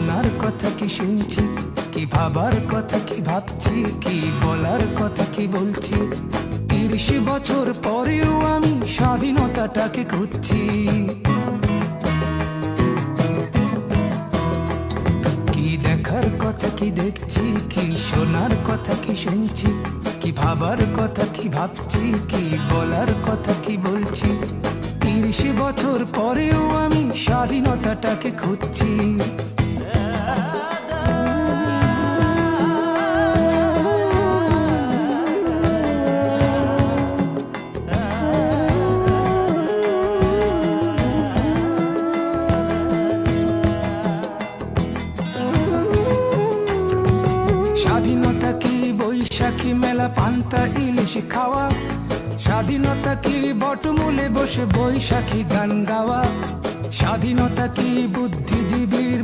শোনার কথা কি শুনছি, কি ভাবার কথা কি ভাবছি, কি বলার কথা কি বলছি। ৩০ বছর পরেও আমি স্বাধীনতাটাকে খুঁজছি। কি দেখার কথা কি দেখছি, কি শোনার কথা কি শুনছি, কি ভাবার কথা কি ভাবছি, কি বলার কথা কি বলছি। ৩০ বছর পরেও আমি স্বাধীনতাটাকে খুঁজছি। স্বাধীনতা কি বৈশাখী মেলা পান্তা ইলিশ খাওয়া, স্বাধীনতা কি বটমূলে বসে বৈশাখী গান গাওয়া, স্বাধীনতা কি বুদ্ধিজীবীর